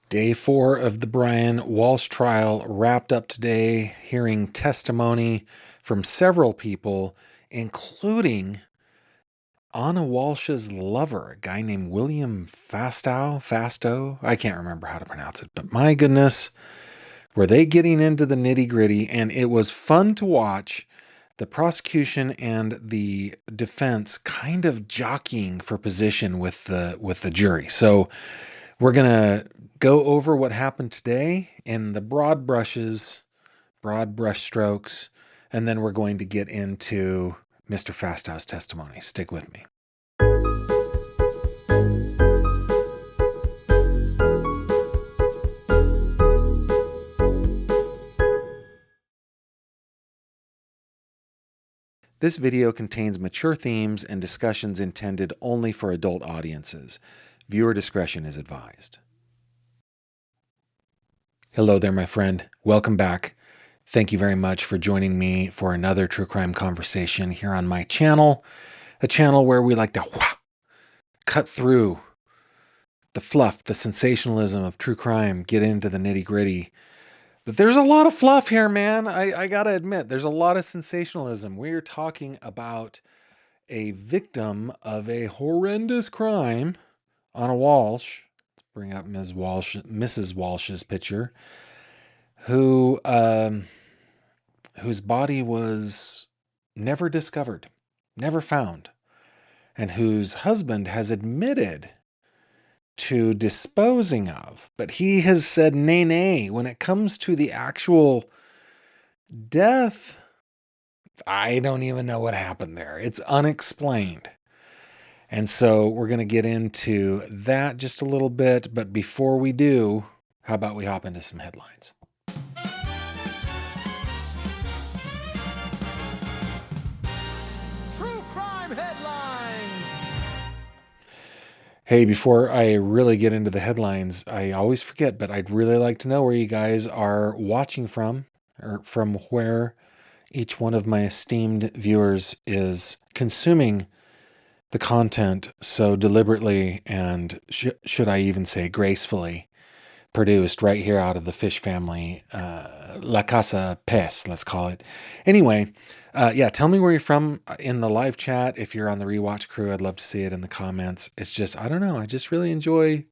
Day 4 of the Brian Walshe trial wrapped up today, hearing testimony from several people, including Anna Walsh's lover, a guy named William Fastow. I can't remember how to pronounce it, but my goodness, were they getting into the nitty-gritty, and it was fun to watch the prosecution and the defense kind of jockeying for position with the jury. So we're going to go over what happened today in the broad brush strokes, and then we're going to get into Mr. Fastow's testimony. Stick with me. This video contains mature themes and discussions intended only for adult audiences. Viewer discretion is advised. Hello there, my friend. Welcome back. Thank you very much for joining me for another true crime conversation here on my channel, a channel where we like to cut through the fluff, the sensationalism of true crime, get into the nitty-gritty. But there's a lot of fluff here, man. I gotta admit, there's a lot of sensationalism. We're talking about a victim of a horrendous crime, Anna Walshe. Let's bring up Mrs. Walsh's picture, whose body was never discovered, never found, and whose husband has admitted to disposing of, but he has said nay. When it comes to the actual death, I don't even know what happened there. It's unexplained. And so we're going to get into that just a little bit. But before we do, how about we hop into some headlines? True crime headlines. Hey, before I really get into the headlines, I always forget, but I'd really like to know where you guys are watching from, or from where each one of my esteemed viewers is consuming the content so deliberately and should I even say gracefully produced right here out of the fish family, La Casa Pez, let's call it. Anyway, yeah, tell me where you're from in the live chat. If you're on the rewatch crew, I'd love to see it in the comments. It's just, I don't know, I just really enjoy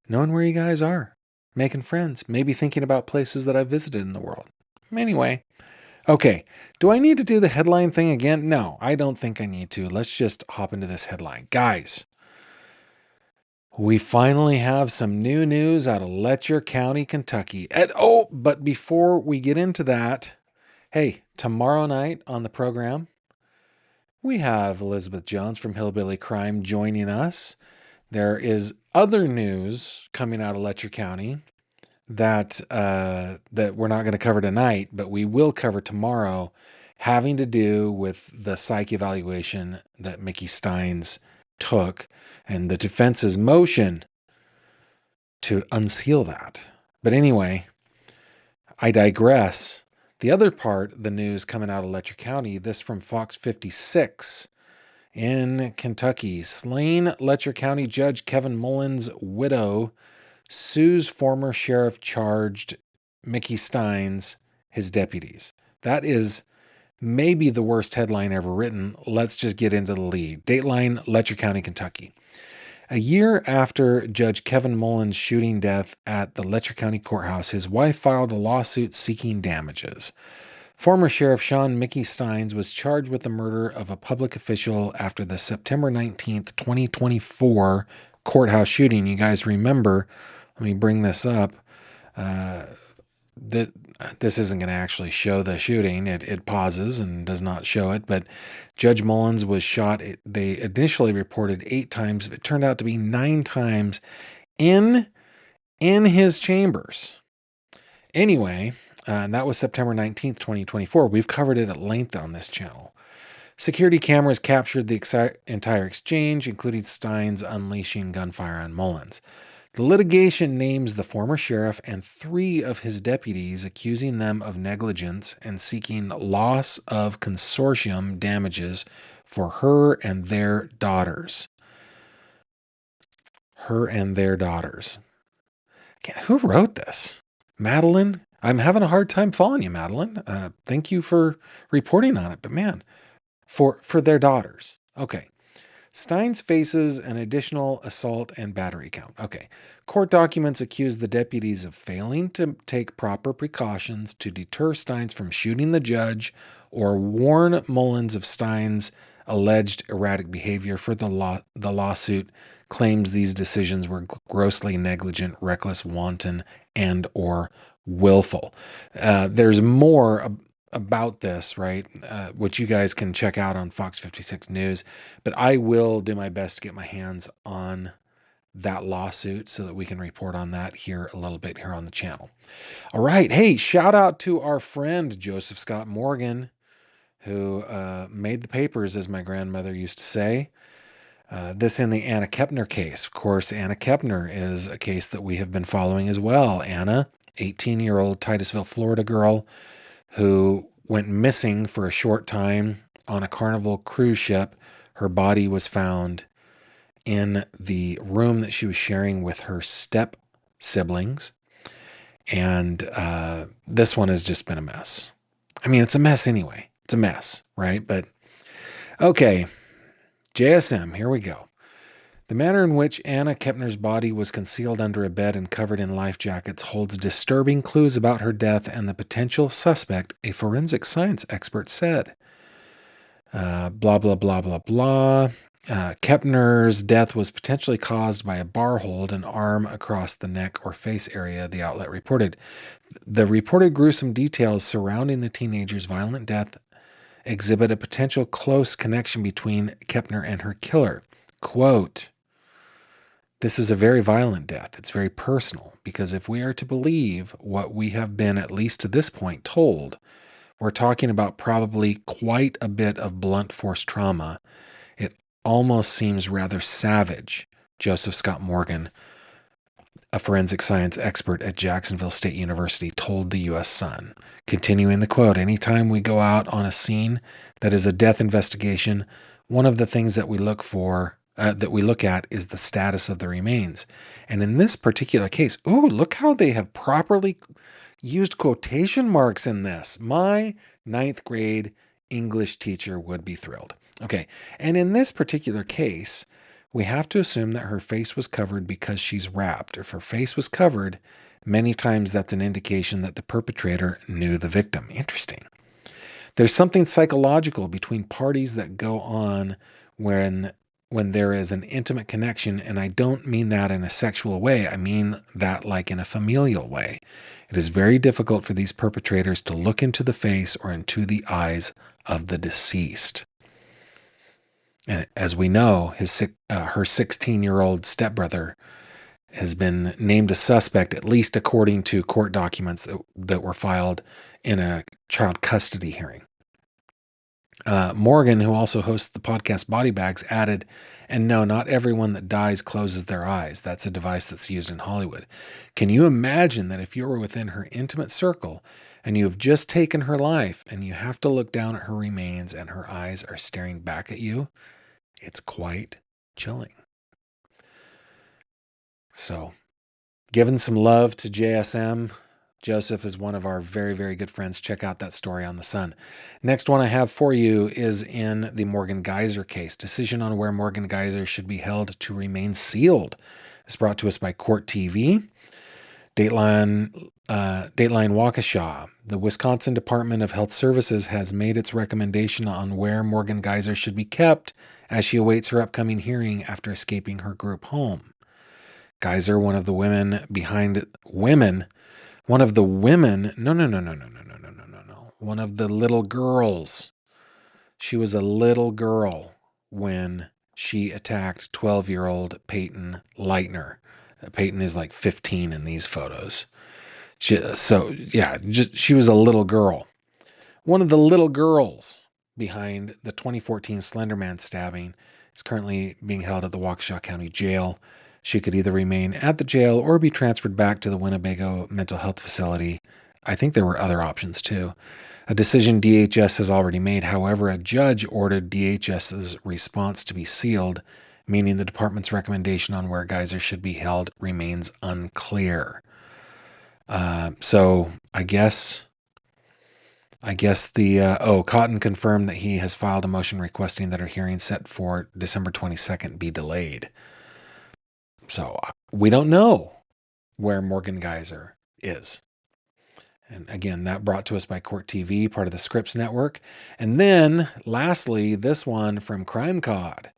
knowing where you guys are, making friends, maybe thinking about places that I've visited in the world. Anyway, okay, do I need to do the headline thing again? No, I don't think I need to. Let's just hop into this headline. Guys, we finally have some new news out of Letcher County, Kentucky. But before we get into that, hey, tomorrow night on the program, we have Elizabeth Jones from Hillbilly Crime joining us. There is other news coming out of Letcher County that we're not going to cover tonight, but we will cover tomorrow, having to do with the psych evaluation that Mickey Steins took and the defense's motion to unseal that. But anyway, I digress. The other part, the news coming out of Letcher County, this from Fox 56 in Kentucky. Slain Letcher County Judge Kevin Mullins' widow sues former sheriff charged Mickey Steins, his deputies. That is maybe the worst headline ever written. Let's just get into the lead. Dateline, Letcher County, Kentucky. A year after Judge Kevin Mullins' shooting death at the Letcher County Courthouse, his wife filed a lawsuit seeking damages. Former Sheriff Sean Mickey Steins was charged with the murder of a public official after the September 19th, 2024 courthouse shooting. You guys remember, let me bring this up. This isn't going to actually show the shooting. It pauses and does not show it. But Judge Mullins was shot. They initially reported 8 times, but it turned out to be 9 times in his chambers. Anyway, and that was September 19th, 2024. We've covered it at length on this channel. Security cameras captured the entire exchange, including Steins unleashing gunfire on Mullins. The litigation names the former sheriff and 3 of his deputies, accusing them of negligence and seeking loss of consortium damages for her and their daughters. Who wrote this? Madeline? I'm having a hard time following you, Madeline. Thank you for reporting on it. But man, for their daughters. Okay. Steins faces an additional assault and battery count. Okay. Court documents accuse the deputies of failing to take proper precautions to deter Steins from shooting the judge or warn Mullins of Steins' alleged erratic behavior. For the lawsuit claims these decisions were grossly negligent, reckless, wanton, and or willful. There's more about this, right? Which you guys can check out on Fox 56 News. But I will do my best to get my hands on that lawsuit so that we can report on that here a little bit here on the channel. All right. Hey, shout out to our friend Joseph Scott Morgan, who made the papers, as my grandmother used to say. This in the Anna Kepner case. Of course, Anna Kepner is a case that we have been following as well. Anna, 18-year-old Titusville, Florida girl who went missing for a short time on a Carnival cruise ship. Her body was found in the room that she was sharing with her step siblings. And this one has just been a mess. I mean, it's a mess anyway. It's a mess, right? But okay, JSM, here we go. The manner in which Anna Kepner's body was concealed under a bed and covered in life jackets holds disturbing clues about her death and the potential suspect, a forensic science expert said. Blah, blah, blah, blah, blah. Kepner's death was potentially caused by a bar hold, an arm across the neck or face area, the outlet reported. The reported gruesome details surrounding the teenager's violent death exhibit a potential close connection between Kepner and her killer. Quote, "This is a very violent death. It's very personal, because if we are to believe what we have been, at least to this point, told, we're talking about probably quite a bit of blunt force trauma. It almost seems rather savage," Joseph Scott Morgan, a forensic science expert at Jacksonville State University, told the U.S. Sun. Continuing the quote, "Anytime we go out on a scene that is a death investigation, one of the things that we look at is the status of the remains. And in this particular case," ooh, look how they have properly used quotation marks in this. My 9th grade English teacher would be thrilled. Okay, and in this particular case, we have to assume that her face was covered because she's wrapped. If her face was covered, many times that's an indication that the perpetrator knew the victim. Interesting. There's something psychological between parties that go on when there is an intimate connection, and I don't mean that in a sexual way. I mean that like in a familial way. It is very difficult for these perpetrators to look into the face or into the eyes of the deceased. And as we know, her 16-year-old stepbrother has been named a suspect, at least according to court documents that were filed in a child custody hearing. Morgan, who also hosts the podcast Body Bags, added, "And no, not everyone that dies closes their eyes. That's a device that's used in Hollywood. Can you imagine that if you were within her intimate circle and you have just taken her life and you have to look down at her remains and her eyes are staring back at you? It's quite chilling." So, giving some love to JSM. Joseph is one of our very, very good friends. Check out that story on the Sun. Next one I have for you is in the Morgan Geyser case. Decision on where Morgan Geyser should be held to remain sealed. It's brought to us by Court TV. Dateline Waukesha. The Wisconsin Department of Health Services has made its recommendation on where Morgan Geyser should be kept as she awaits her upcoming hearing after escaping her group home. Geyser, one of the women, one of the little girls. She was a little girl when she attacked 12-year-old Peyton Leitner. Peyton is like 15 in these photos. She was a little girl. One of the little girls behind the 2014 Slenderman stabbing is currently being held at the Waukesha County Jail. She could either remain at the jail or be transferred back to the Winnebago Mental Health Facility. I think there were other options too. A decision DHS has already made. However, a judge ordered DHS's response to be sealed, meaning the department's recommendation on where Geyser should be held remains unclear. So I guess Cotton confirmed that he has filed a motion requesting that her hearing set for December 22nd be delayed. So we don't know where Morgan Geyser is. And again, that brought to us by Court TV, part of the Scripps Network. And then, lastly, this one from Crime Cod.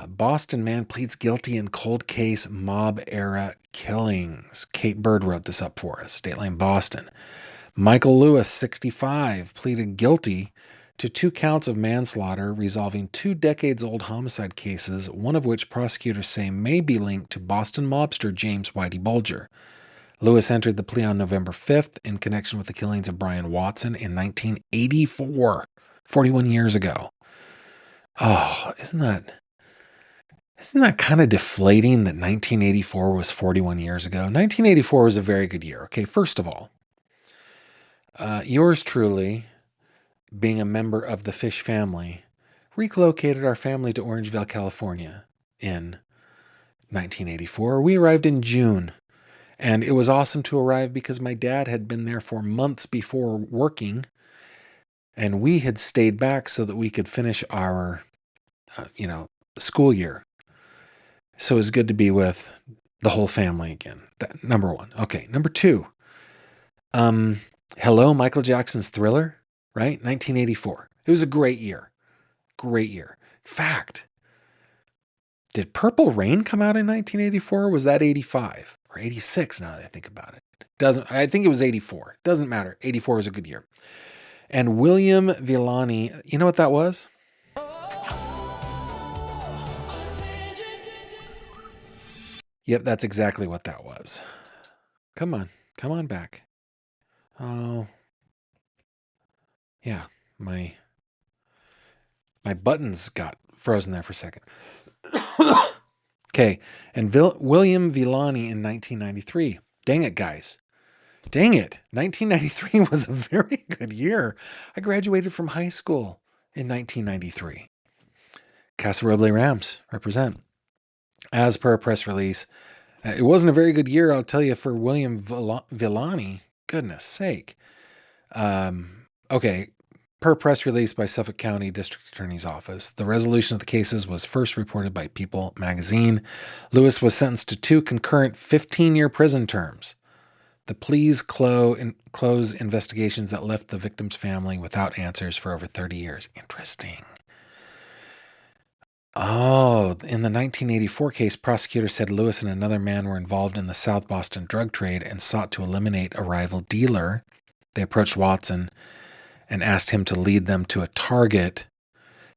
Boston man pleads guilty in cold case mob era killings. Kate Bird wrote this up for us. Dateline Boston. Michael Lewis, 65, pleaded guilty to 2 counts of manslaughter, resolving 2 decades-old homicide cases, one of which prosecutors say may be linked to Boston mobster James Whitey Bulger. Lewis entered the plea on November 5th in connection with the killings of Brian Watson in 1984, 41 years ago. Oh, isn't that kind of deflating that 1984 was 41 years ago? 1984 was a very good year. Okay, first of all, yours truly, being a member of the Fish family, relocated our family to Orangevale, California in 1984. We arrived in June, and it was awesome to arrive because my dad had been there for months before working, and we had stayed back so that we could finish our, school year. So it was good to be with the whole family again. That, number one. Okay, number two. Hello, Michael Jackson's Thriller, right? 1984. It was a great year. Great year. Fact. Did Purple Rain come out in 1984? Was that 85 or 86 now that I think about it? I think it was 84. Doesn't matter. 84 was a good year. And William Villani, you know what that was? Yep, that's exactly what that was. Come on back. Oh, yeah, my buttons got frozen there for a second. Okay, and William Villani in 1993. Dang it, guys. Dang it. 1993 was a very good year. I graduated from high school in 1993. Casa Roble Rams represent. As per a press release, it wasn't a very good year, I'll tell you, for William Villani. Goodness sake. Okay, per press release by Suffolk County District Attorney's Office, the resolution of the cases was first reported by People magazine. Lewis was sentenced to 2 concurrent 15-year prison terms. The pleas close investigations that left the victim's family without answers for over 30 years. Interesting. Oh, in the 1984 case, prosecutors said Lewis and another man were involved in the South Boston drug trade and sought to eliminate a rival dealer. They approached Watson and asked him to lead them to a target.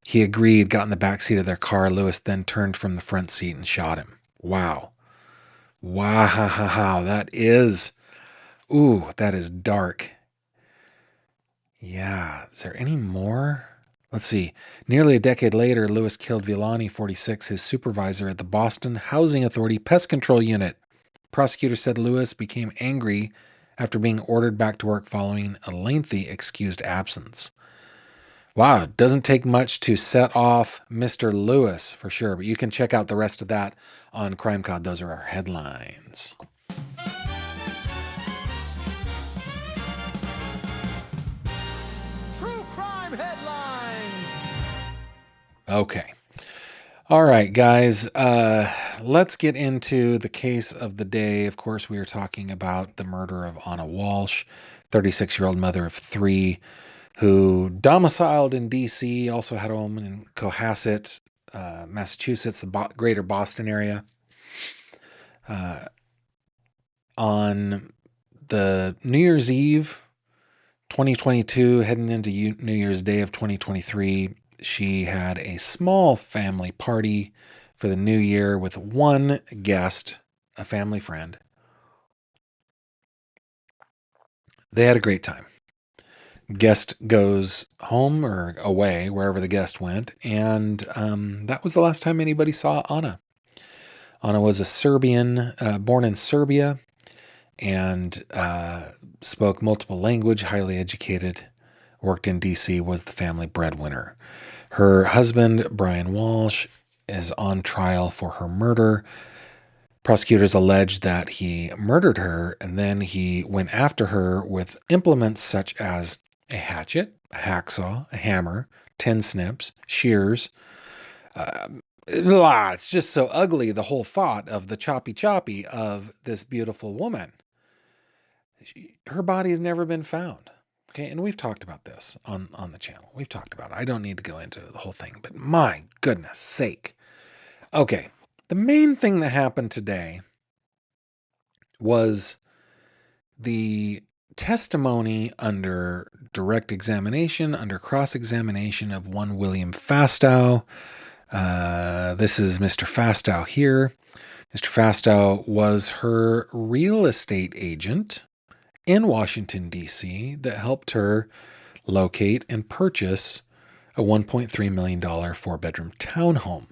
He agreed, got in the backseat of their car. Lewis then turned from the front seat and shot him. Wow. Wow. That is dark. Yeah. Is there any more? Let's see. Nearly a decade later, Lewis killed Villani, 46, his supervisor at the Boston Housing Authority Pest Control Unit. Prosecutors said Lewis became angry after being ordered back to work following a lengthy excused absence. Wow, it doesn't take much to set off Mr. Lewis for sure, but you can check out the rest of that on Crime Cod. Those are our headlines. True crime headlines. Okay. All right, guys, let's get into the case of the day. Of course, we are talking about the murder of Anna Walshe, 36-year-old mother of 3, who domiciled in D.C., also had a home in Cohasset, Massachusetts, the greater Boston area. On the New Year's Eve, 2022, heading into New Year's Day of 2023, she had a small family party for the new year with one guest, a family friend. They had a great time. Guest goes home or away, wherever the guest went, and that was the last time anybody saw Anna. Anna was a Serbian, born in Serbia, and spoke multiple languages, highly educated, worked in D.C., was the family breadwinner. Her husband, Brian Walshe, is on trial for her murder. Prosecutors allege that he murdered her, and then he went after her with implements such as a hatchet, a hacksaw, a hammer, tin snips, shears. It's just so ugly, the whole thought of the choppy of this beautiful woman. Her body has never been found. Okay, and we've talked about this on the channel. We've talked about it. I don't need to go into the whole thing, but my goodness sake. Okay, the main thing that happened today was the testimony under direct examination, under cross-examination of one William Fastow. This is Mr. Fastow here. Mr. Fastow was her real estate agent in Washington, D.C. that helped her locate and purchase a $1.3 million four-bedroom townhome.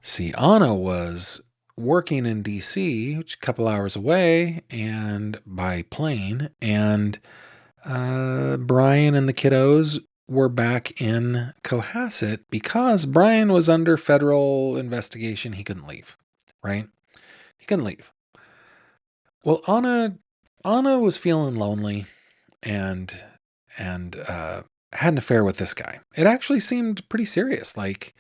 See, Anna was working in D.C., which is a couple hours away, and by plane, and Brian and the kiddos were back in Cohasset because Brian was under federal investigation. He couldn't leave, right? He couldn't leave. Well, Anna was feeling lonely and had an affair with this guy. It actually seemed pretty serious. Like,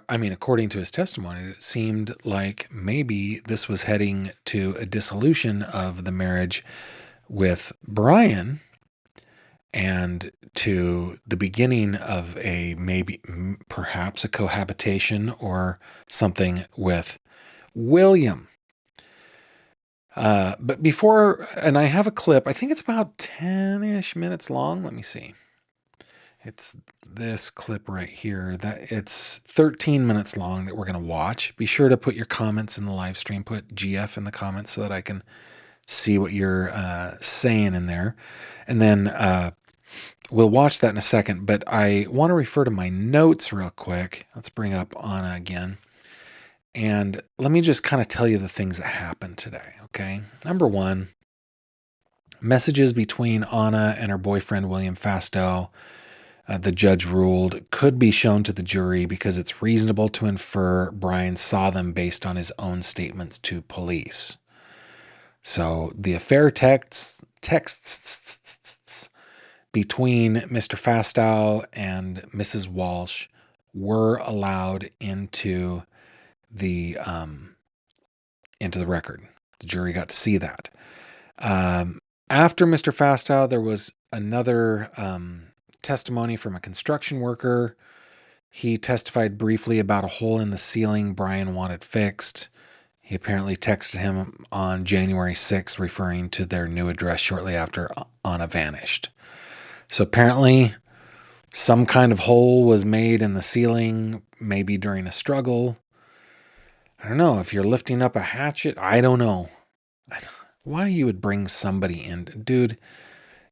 I mean, according to his testimony, it seemed like maybe this was heading to a dissolution of the marriage with Brian and to the beginning of a perhaps a cohabitation or something with William. But before, and I have a clip, I think it's about 10-ish minutes long. Let me see. It's this clip right here. That it's 13 minutes long that we're going to watch. Be sure to put your comments in the live stream. Put GF in the comments so that I can see what you're saying in there. And then we'll watch that in a second. But I want to refer to my notes real quick. Let's bring up Anna again. And let me just kind of tell you the things that happened today, okay? Number one, messages between Anna and her boyfriend, William Fastow, the judge ruled, could be shown to the jury because it's reasonable to infer Brian saw them based on his own statements to police. So the affair texts between Mr. Fastow and Mrs. Walshe were allowed into the record. The jury got to see that. After Mr. Fastow, there was another testimony from a construction worker. He testified briefly about a hole in the ceiling Brian wanted fixed. He apparently texted him on January 6th, referring to their new address shortly after Anna vanished. So apparently some kind of hole was made in the ceiling, maybe during a struggle. I don't know, if you're lifting up a hatchet, I don't know. Why you would bring somebody in. Dude,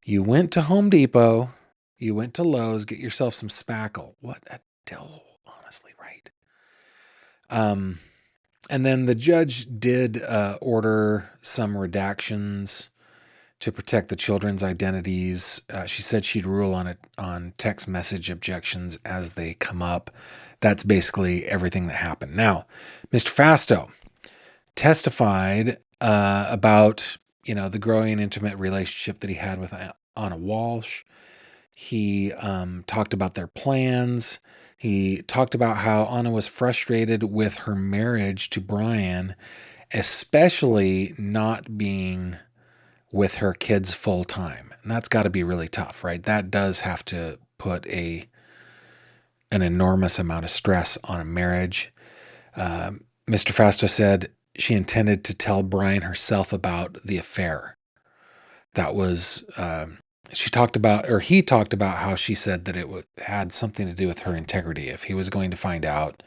you went to Home Depot, you went to Lowe's, get yourself some spackle. What a dill, honestly, right? And then the judge did order some redactions to protect the children's identities. She said she'd rule on it on text message objections as they come up. That's basically everything that happened. Now, Mr. Fastow testified about, the growing intimate relationship that he had with Anna Walshe. He talked about their plans. He talked about how Anna was frustrated with her marriage to Brian, especially not being with her kids full time. And that's got to be really tough, right? That does have to put an enormous amount of stress on a marriage. Mr. Fastow said she intended to tell Brian herself about the affair. That was, he talked about how she said that it had something to do with her integrity. If he was going to find out,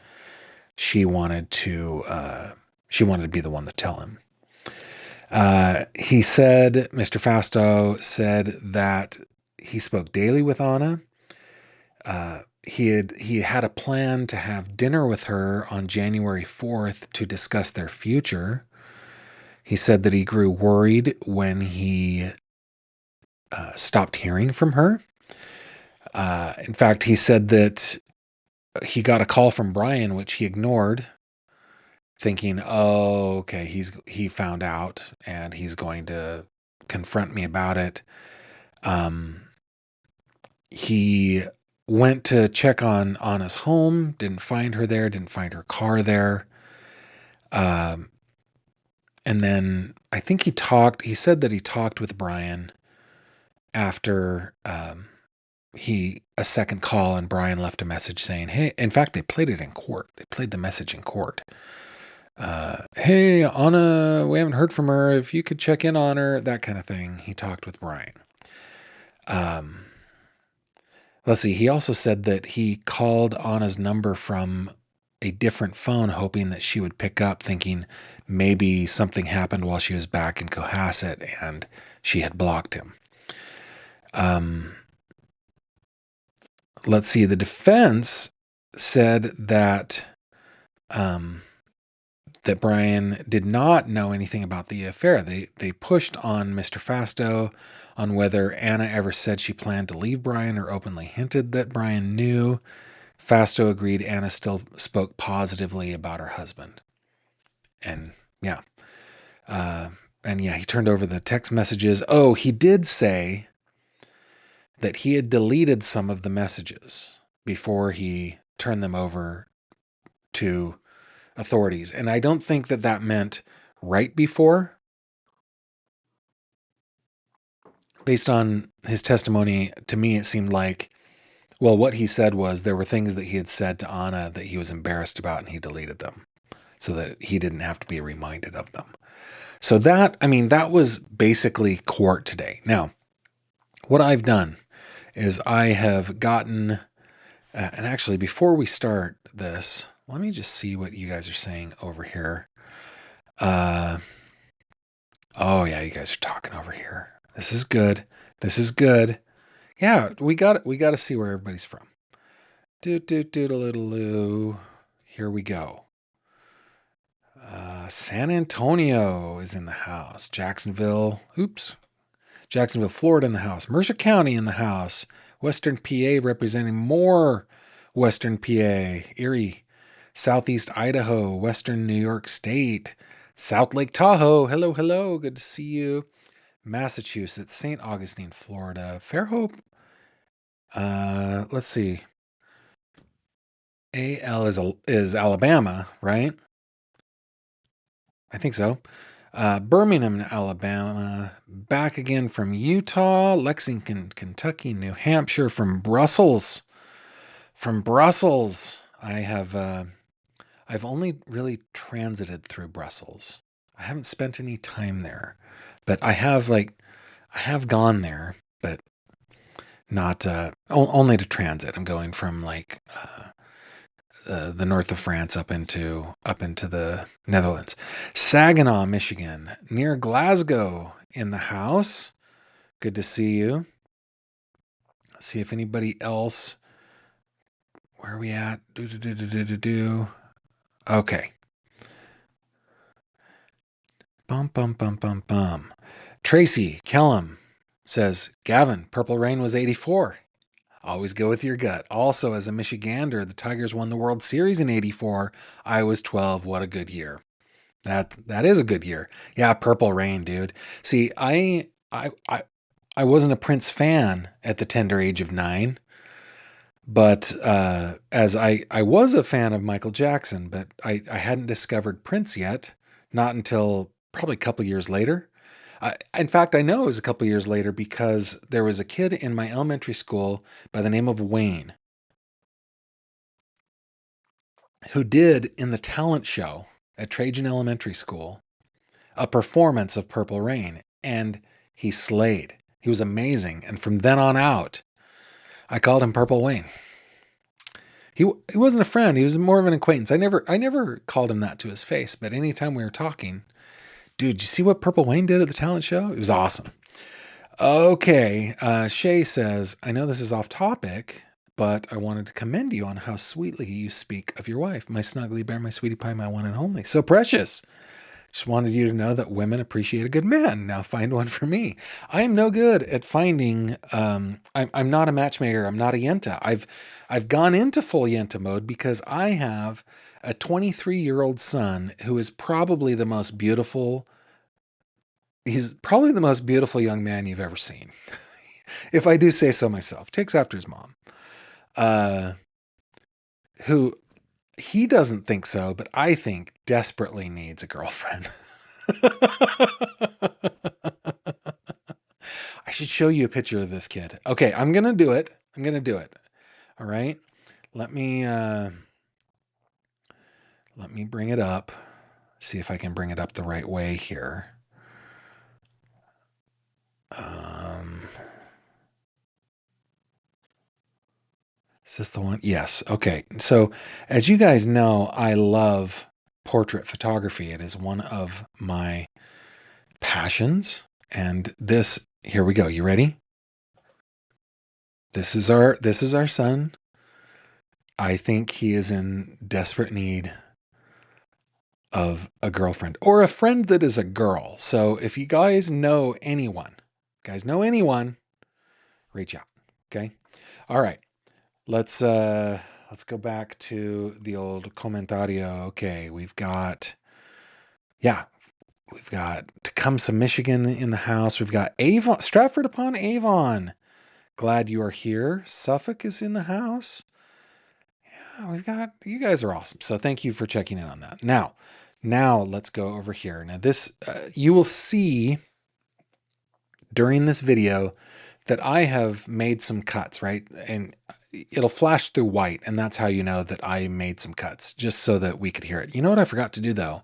she wanted to be the one to tell him. Mr. Fastow said that he spoke daily with Anna. He had a plan to have dinner with her on January 4th to discuss their future. He said that he grew worried when he stopped hearing from her. In fact, he said that he got a call from Brian, which he ignored, thinking, oh, okay, he found out and he's going to confront me about it. He went to check on Anna's home, didn't find her there, didn't find her car there. And then I think he said that he talked with Brian after a second call, and Brian left a message saying, hey, in fact, they played it in court. They played the message in court. Hey, Anna, we haven't heard from her. If you could check in on her, that kind of thing. He talked with Brian. Let's see. He also said that he called Anna's number from a different phone, hoping that she would pick up, thinking maybe something happened while she was back in Cohasset and she had blocked him. Let's see. The defense said that that Brian did not know anything about the affair. They pushed on Mr. Fastow on whether Anna ever said she planned to leave Brian or openly hinted that Brian knew. Fastow agreed Anna still spoke positively about her husband. And yeah. He turned over the text messages. Oh, he did say that he had deleted some of the messages before he turned them over to authorities. And I don't think that meant right before. Based on his testimony, to me, it seemed like, well, what he said was there were things that he had said to Anna that he was embarrassed about and he deleted them so that he didn't have to be reminded of them. So that was basically court today. Now, what I've done is I have gotten, and actually before we start this, let me just see what you guys are saying over here. Oh yeah, you guys are talking over here. This is good. This is good. Yeah, we got to see where everybody's from. Doodle-loo. Here we go. San Antonio is in the house. Jacksonville, Florida in the house. Mercer County in the house. Western PA representing more Western PA. Erie. Southeast Idaho. Western New York State. South Lake Tahoe. Hello, hello. Good to see you. Massachusetts. St. Augustine, Florida. Fairhope. Let's see. AL is Alabama, right? I think so. Birmingham, Alabama. Back again from Utah. Lexington, Kentucky. New Hampshire. From Brussels. I've only really transited through Brussels. I haven't spent any time there, but I have gone there, but not only to transit. I'm going from the north of France up into the Netherlands. Saginaw, Michigan, near Glasgow in the house. Good to see you. Let's see if anybody else. Where are we at? Okay. Bum. Tracy Kellum says, Gavin, Purple Rain was 84. Always go with your gut. Also, as a Michigander, the Tigers won the World Series in 84. I was 12. What a good year. That is a good year. Yeah, Purple Rain, dude. See, I wasn't a Prince fan at the tender age of 9, but as I was a fan of Michael Jackson, but I hadn't discovered Prince yet, not until probably a couple years later. In fact, I know it was a couple years later because there was a kid in my elementary school by the name of Wayne who did in the talent show at Trajan Elementary School a performance of Purple Rain, and he slayed. He was amazing. And from then on out, I called him Purple Wayne. He wasn't a friend. He was more of an acquaintance. I never called him that to his face, but anytime we were talking, dude, did you see what Purple Wayne did at the talent show? It was awesome. Okay. Shay says, I know this is off topic, but I wanted to commend you on how sweetly you speak of your wife. My snuggly bear, my sweetie pie, my one and only. So precious. Just wanted you to know that women appreciate a good man. Now find one for me. I am no good at finding. I'm not a matchmaker. I'm not a yenta. I've gone into full yenta mode because I have a 23-year-old son who is probably the most beautiful. He's probably the most beautiful young man you've ever seen, if I do say so myself. Takes after his mom. Who he doesn't think so, but I think desperately needs a girlfriend. I should show you a picture of this kid. Okay, I'm gonna do it. All right. Let me bring it up. See if I can bring it up the right way here. Is this the one? Yes. Okay. So, as you guys know, I love portrait photography. It is one of my passions. And this, here we go. You ready? This is our son. I think he is in desperate need of a girlfriend or a friend that is a girl. So if you guys know anyone, reach out. Okay. All right. Let's go back to the old comentario. Okay, we've got Tecumseh, Michigan in the house. We've got Avon, Stratford upon Avon. Glad you are here. Suffolk is in the house. Yeah, you guys are awesome. So thank you for checking in on that. Now let's go over here. Now this, you will see during this video that I have made some cuts, right? And it'll flash through white, and that's how you know that I made some cuts, just so that we could hear it. You know what I forgot to do, though?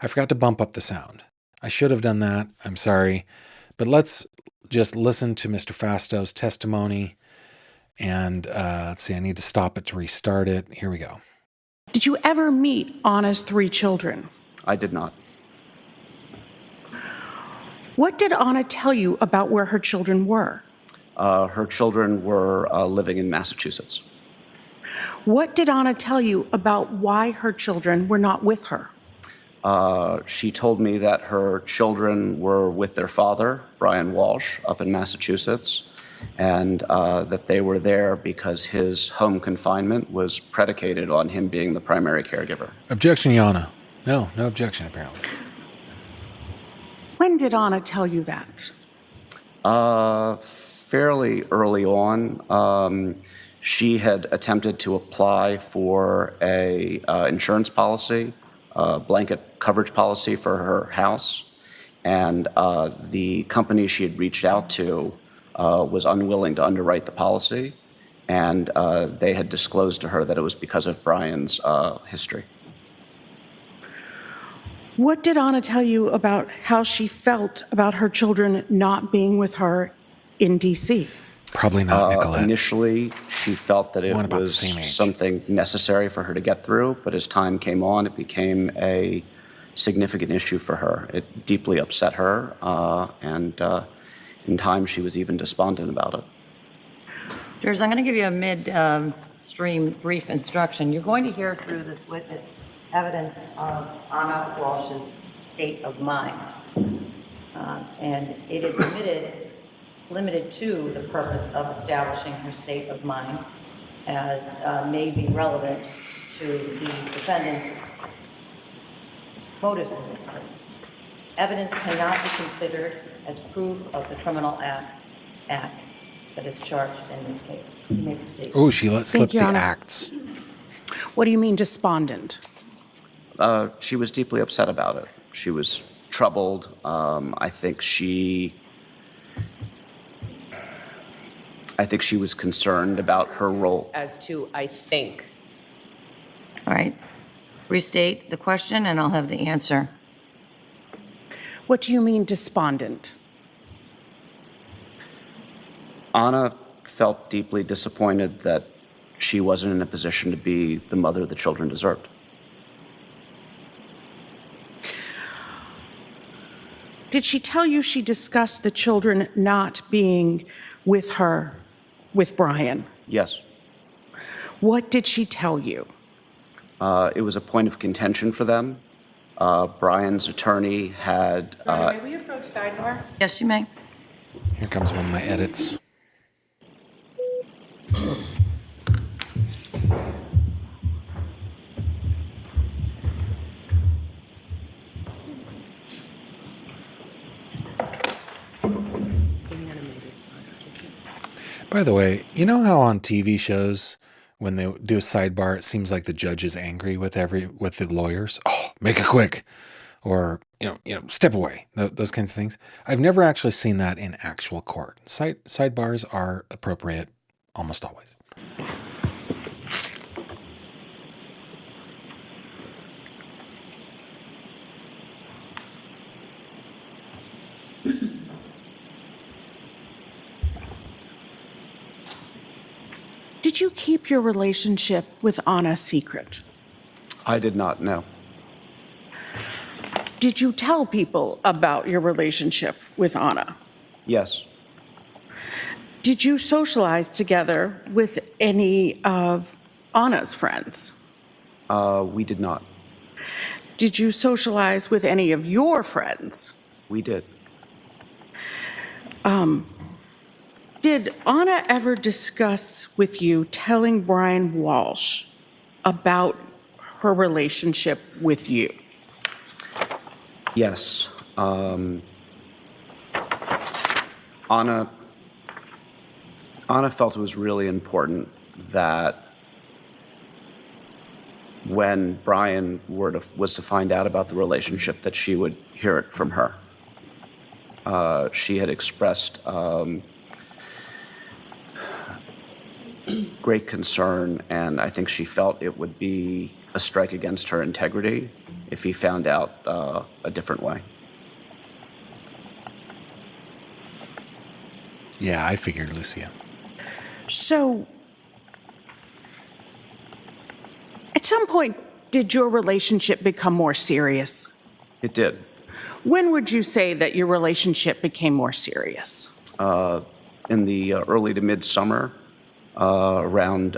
I forgot to bump up the sound. I should have done that. I'm sorry. But let's just listen to Mr. Fastow's testimony. And let's see, I need to stop it to restart it. Here we go. Did you ever meet Anna's 3 children? I did not. What did Anna tell you about where her children were? Her children were living in Massachusetts. What did Anna tell you about why her children were not with her? She told me that her children were with their father, Brian Walshe, up in Massachusetts, and that they were there because his home confinement was predicated on him being the primary caregiver. Objection, Yana. No objection, apparently. When did Anna tell you that? Fairly early on. She had attempted to apply for a insurance policy, blanket coverage policy for her house, and the company she had reached out to was unwilling to underwrite the policy, and they had disclosed to her that it was because of Brian's history. What did Anna tell you about how she felt about her children not being with her in D.C.? Probably not, Nicolette. Initially, she felt that it was something necessary for her to get through, but as time came on, it became a significant issue for her. It deeply upset her, and in time, she was even despondent about it. Jurors, I'm going to give you a mid-stream brief instruction. You're going to hear through this witness evidence of Anna Walsh's state of mind. And it is limited to the purpose of establishing her state of mind as may be relevant to the defendant's motives in this case. Evidence cannot be considered as proof of the criminal act that is charged in this case. You may proceed. Oh, she let slip the Anna. acts. What do you mean despondent? She was deeply upset about it. She was troubled. I think she was concerned about her role. As to, I think. All right. Restate the question, and I'll have the answer. What do you mean despondent? Anna felt deeply disappointed that she wasn't in a position to be the mother the children deserved. Did she tell you she discussed the children not being with her, with Brian? Yes. What did she tell you? It was a point of contention for them. Brian's attorney had, May we approach sidebar? Yes, you may. Here comes one of my edits. By the way, you know how on TV shows when they do a sidebar, it seems like the judge is angry with the lawyers. Oh, make it quick, or step away. Those kinds of things. I've never actually seen that in actual court. Sidebars are appropriate almost always. Did you keep your relationship with Anna secret? I did not know. Did you tell people about your relationship with Anna? Yes, Did you socialize together with any of Anna's friends? we did not. Did you socialize with any of your friends? We did. Did Anna ever discuss with you telling Brian Walshe about her relationship with you? Yes. Anna felt it was really important that when Brian was to find out about the relationship, that she would hear it from her. She had expressed great concern, and I think she felt it would be a strike against her integrity if he found out a different way. Yeah, I figured, Lucia. So, at some point, did your relationship become more serious? It did. When would you say that your relationship became more serious? In the early to mid-summer, around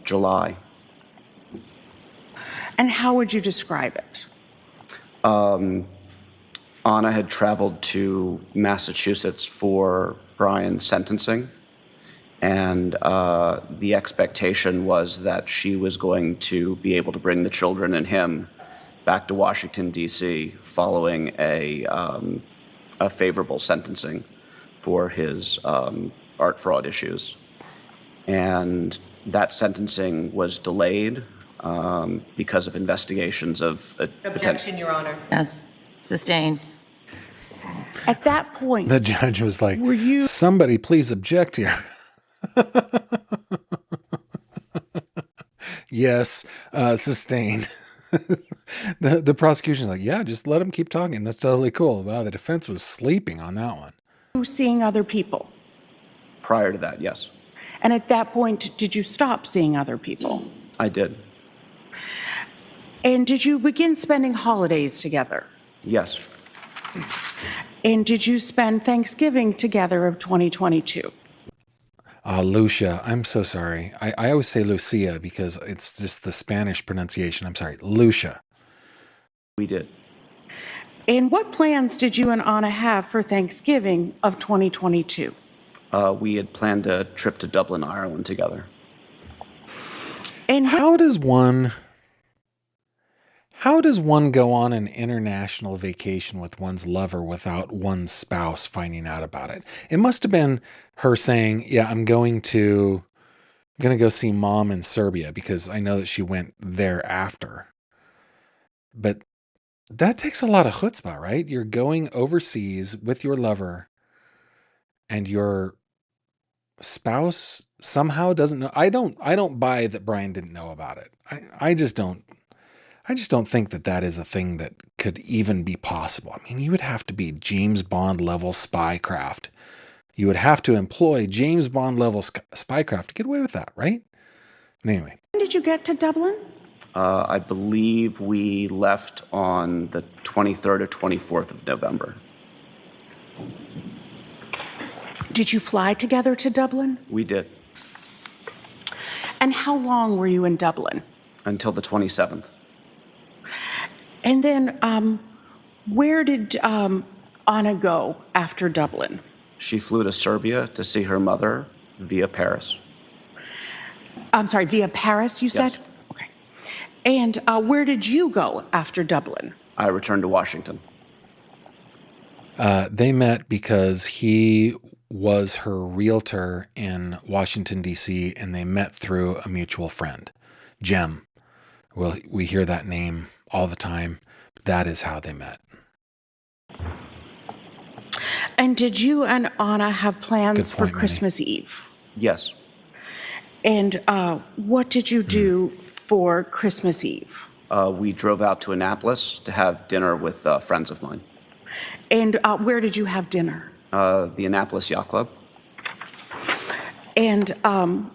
July. And how would you describe it? Anna had traveled to Massachusetts for Brian's sentencing, and the expectation was that she was going to be able to bring the children and him back to Washington, D.C., following a favorable sentencing for his art fraud issues. And that sentencing was delayed because of investigations of Objection, Your Honor. Yes, sustained. At that point, The judge was like, Were you- somebody please object here. Yes, sustained. The prosecution's like, yeah, just let him keep talking. That's totally cool. Wow, the defense was sleeping on that one. seeing other people? prior to that, yes, And at that point, did you stop seeing other people? I did. And did you begin spending holidays together? Yes, And did you spend Thanksgiving together of 2022? Lucia, I'm so sorry. I always say Lucia because it's just the Spanish pronunciation. I'm sorry. Lucia. we did. And what plans did you and Anna have for Thanksgiving of 2022? We had planned a trip to Dublin, Ireland together. And How does one go on an international vacation with one's lover without one's spouse finding out about it? It must have been her saying, yeah, I'm going to go see mom in Serbia because I know that she went there after. But that takes a lot of chutzpah, right? You're going overseas with your lover and your spouse somehow doesn't know. I don't buy that Brian didn't know about it. I just don't think that is a thing that could even be possible. I mean, you would have to be James Bond level spycraft. You would have to employ James Bond level spycraft to get away with that, right? Anyway, when did you get to Dublin? I believe we left on the 23rd or 24th of November. Did you fly together to Dublin? We did, And how long were you in Dublin? until the 27th. And then where did Anna go after Dublin? She flew to Serbia to see her mother via Paris. I'm sorry, via Paris, you said? Yes. Okay. And where did you go after Dublin? I returned to Washington. They met because he was her realtor in Washington, D.C., and they met through a mutual friend, Jem. Well, we hear that name all the time. But that is how they met. And did you and Anna have plans Good for point, Minnie. Christmas Eve? Yes. And what did you do for Christmas Eve? We drove out to Annapolis to have dinner with friends of mine. And where did you have dinner? The Annapolis Yacht Club. And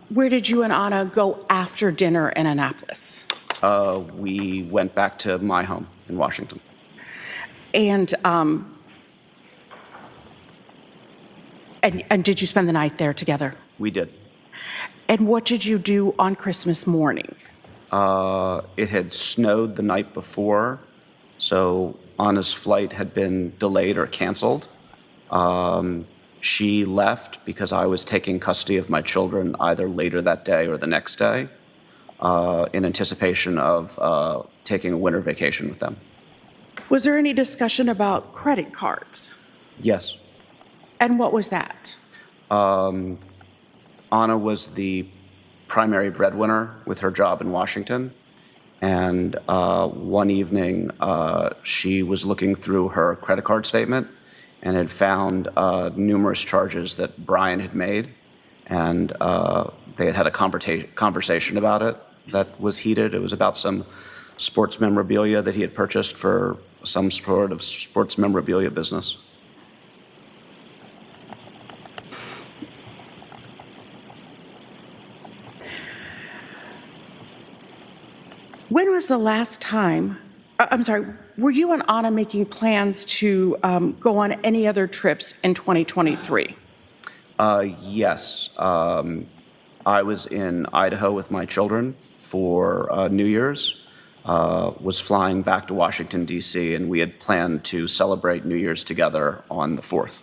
where did you and Anna go after dinner in Annapolis? We went back to my home in Washington. And did you spend the night there together? We did. And what did you do on Christmas morning? It had snowed the night before, so Anna's flight had been delayed or canceled. She left because I was taking custody of my children either later that day or the next day in anticipation of taking a winter vacation with them. Was there any discussion about credit cards? Yes. And what was that? Anna was the primary breadwinner with her job in Washington. And one evening, she was looking through her credit card statement and had found numerous charges that Brian had made. And they had had a conversation about it that was heated. It was about some sports memorabilia that he had purchased for some sort of sports memorabilia business. When was the last time, were you and Anna making plans to go on any other trips in 2023? Yes. I was in Idaho with my children for New Year's, was flying back to Washington, D.C., and we had planned to celebrate New Year's together on the 4th.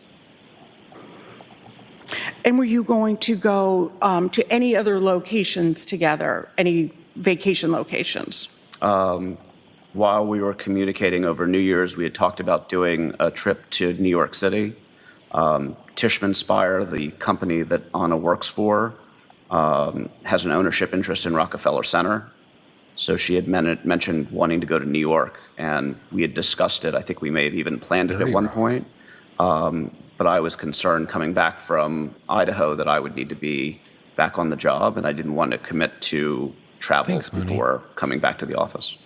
And were you going to go to any other locations together, any vacation locations? While we were communicating over New Year's, we had talked about doing a trip to New York City. Tishman Speyer, the company that Anna works for, has an ownership interest in Rockefeller Center. So she had mentioned wanting to go to New York, and we had discussed it. I think we may have even planned it at one point. But I was concerned coming back from Idaho that I would need to be back on the job, and I didn't want to commit to travel before coming back to the office.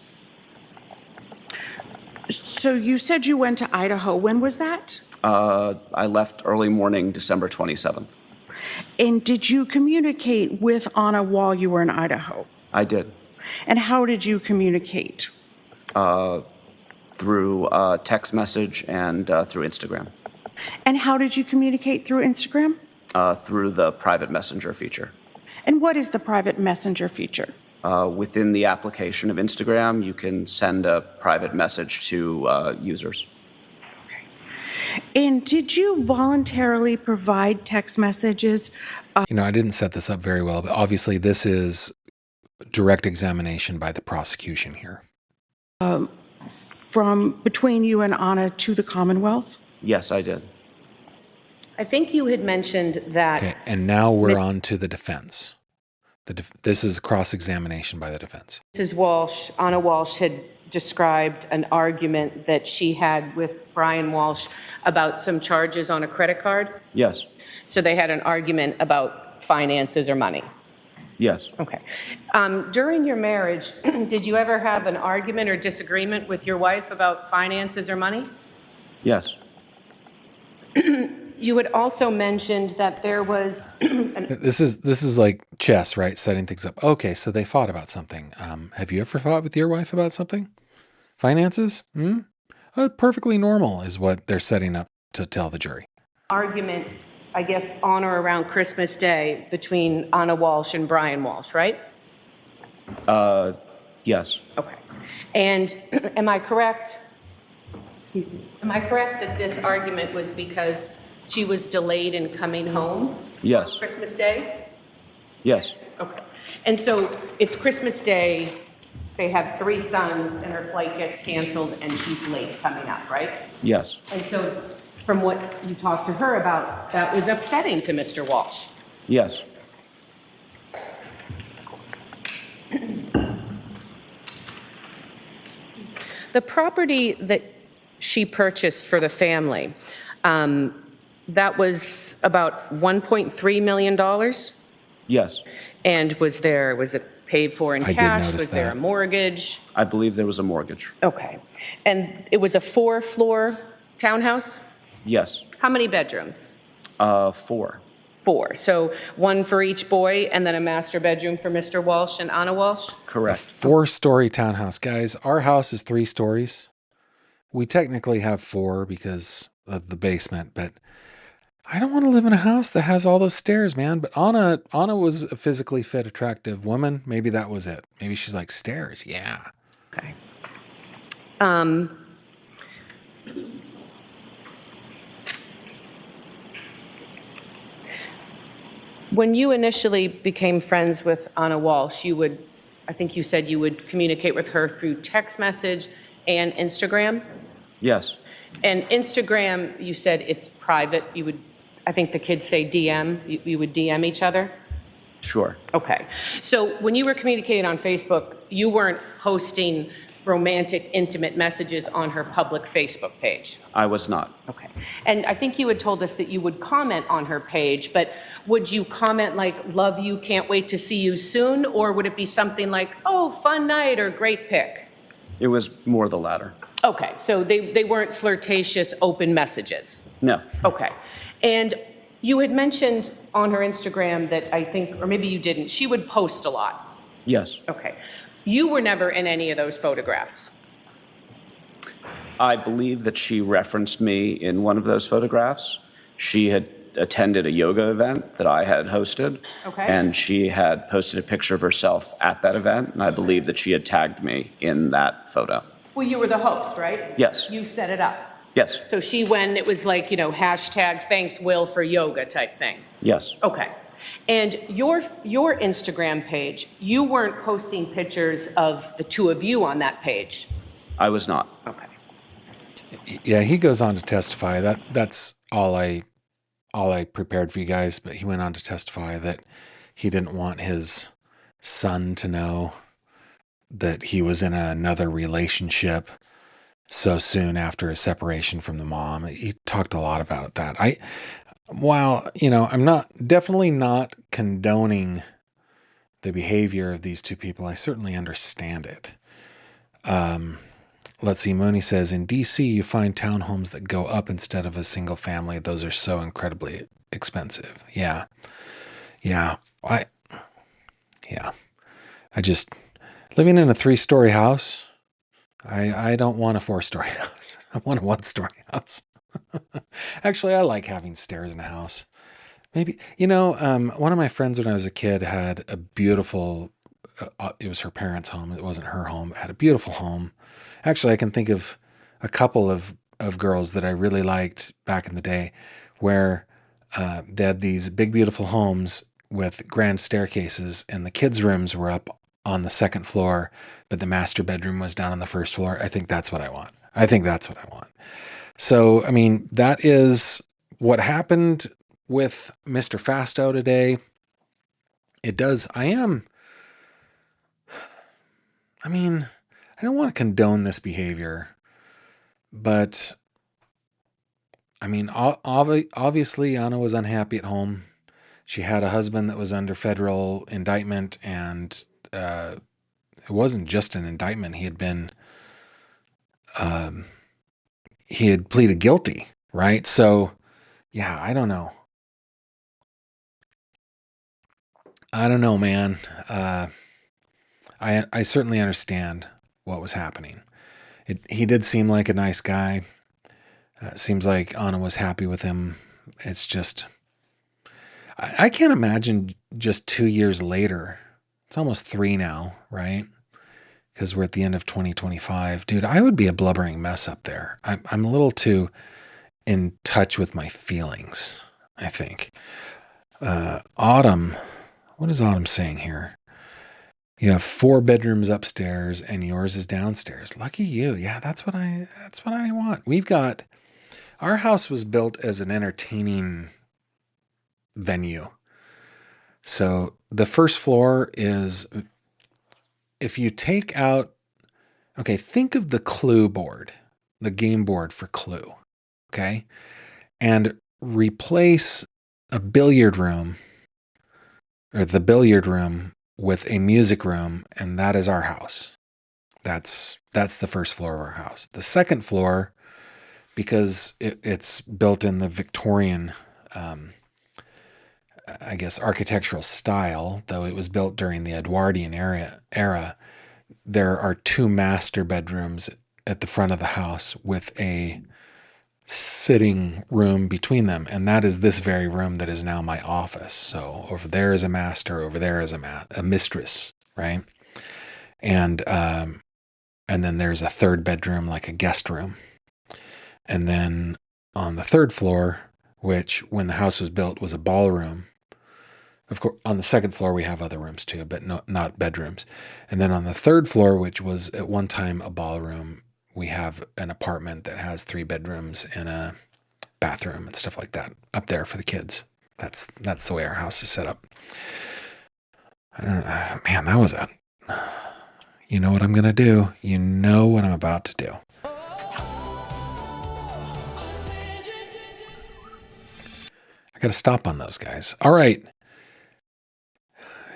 So you said you went to Idaho. When was that? I left early morning, December 27th. And did you communicate with Anna while you were in Idaho? I did. And how did you communicate? Through text message and through Instagram. And how did you communicate through Instagram? Through the private messenger feature. And what is the private messenger feature? Within the application of Instagram, you can send a private message to users. Okay. And did you voluntarily provide text messages? I didn't set this up very well, but obviously this is direct examination by the prosecution here. From between you and Anna to the Commonwealth? Yes, I did. I think you had mentioned that. Okay, and now we're on to the defense. This is cross-examination by the defense. Mrs. Walshe, Anna Walshe, had described an argument that she had with Brian Walshe about some charges on a credit card. Yes. So they had an argument about finances or money. Yes. Okay. During your marriage, did you ever have an argument or disagreement with your wife about finances or money? Yes. You had also mentioned that there was This is like chess, right? Setting things up. Okay, so they fought about something. Have you ever fought with your wife about something? Finances? Perfectly normal is what they're setting up to tell the jury. argument, I guess, on or around Christmas Day between Anna Walshe and Brian Walshe, right? Yes. Okay. And am I correct? Excuse me. Am I correct that this argument was because she was delayed in coming home? Yes. On Christmas Day? Yes. Okay. And so it's Christmas Day, they have 3 sons, and her flight gets canceled, and she's late coming up, right? Yes. And so from what you talked to her about, that was upsetting to Mr. Walsh. Yes. The property that she purchased for the family, that was about $1.3 million? Yes. And was it paid for in I did cash? notice Was there a that. mortgage? I believe there was a mortgage. Okay. And it was a 4-floor townhouse? Yes. How many bedrooms? 4. 4. So 1 for each boy, and then a master bedroom for Mr. Walsh and Anna Walsh? Correct. 4-story townhouse. Guys, our house is 3 stories. We technically have 4 because of the basement, but I don't want to live in a house that has all those stairs, man. But Anna was a physically fit, attractive woman. Maybe that was it. Maybe she's like, stairs, yeah. Okay. When you initially became friends with Anna Walsh, I think you said you would communicate with her through text message and Instagram? Yes. And Instagram, you said it's private. I think the kids say DM, you would DM each other? Sure. Okay. So when you were communicating on Facebook, you weren't posting romantic, intimate messages on her public Facebook page? I was not. Okay. And I think you had told us that you would comment on her page, but would you comment like, love you, can't wait to see you soon? Or would it be something like, oh, fun night or great pic? It was more the latter. Okay. So they weren't flirtatious, open messages? No. Okay. And you had mentioned on her Instagram that I think, or maybe you didn't, she would post a lot. Yes. Okay. You were never in any of those photographs. I believe that she referenced me in one of those photographs. She had attended a yoga event that I had hosted. Okay. And she had posted a picture of herself at that event, and I believe that she had tagged me in that photo. Well, you were the host, right? Yes. You set it up. Yes. So she went, it was like, hashtag thanks Will for yoga type thing. Yes. Okay. And your Instagram page, you weren't posting pictures of the two of you on that page. I was not. Okay. Yeah, he goes on to testify. That's all I prepared for you guys, but he went on to testify that he didn't want his son to know that he was in another relationship so soon after a separation from the mom. He talked a lot about that. I'm definitely not condoning the behavior of these two people. I certainly understand it. Let's see. Mooney says, in DC, you find townhomes that go up instead of a single family. Those are so incredibly expensive. Yeah. I just, living in a 3-story house, I don't want a 4-story house. I want a 1-story house. Actually, I like having stairs in a house. Maybe, one of my friends when I was a kid had a beautiful, it was her parents' home. It wasn't her home. It had a beautiful home. Actually, I can think of a couple of girls that I really liked back in the day where they had these big, beautiful homes with grand staircases, and the kids' rooms were up on the 2nd floor, but the master bedroom was down on the 1st floor. I think that's what I want. So, that is what happened with Mr. Fastow today. I don't want to condone this behavior, but obviously Anna was unhappy at home. She had a husband that was under federal indictment, and it wasn't just an indictment. He had pleaded guilty, right? So, yeah, I don't know. I don't know, man. I certainly understand what was happening. He did seem like a nice guy. It seems like Anna was happy with him. It's just, I can't imagine just 2 years later. It's almost 3 now, right? because we're at the end of 2025. Dude, I would be a blubbering mess up there. I'm a little too in touch with my feelings, I think. Autumn, what is Autumn saying here? You have 4 bedrooms upstairs and yours is downstairs. Lucky you. Yeah, that's what I want. Our house was built as an entertaining venue. So the first floor is, if you take out, okay, think of the Clue board, the game board for Clue, okay? And replace a billiard room, or the billiard room, with a music room, and that is our house. That's the first floor of our house. The second floor, because it's built in the Victorian, I guess, architectural style, though it was built during the Edwardian era, there are 2 master bedrooms at the front of the house with a sitting room between them, and that is this very room that is now my office. So over there is a master, over there is a mistress, right? And then there's a 3rd bedroom, like a guest room. And then on the 3rd floor, which when the house was built was a ballroom. Of course, on the 2nd floor, we have other rooms too, but not bedrooms. And then on the 3rd floor, which was at one time a ballroom, we have an apartment that has 3 bedrooms and a bathroom and stuff like that up there for the kids. That's the way our house is set up. Man, that was a... You know what I'm going to do. You know what I'm about to do. I got to stop on those guys. All right.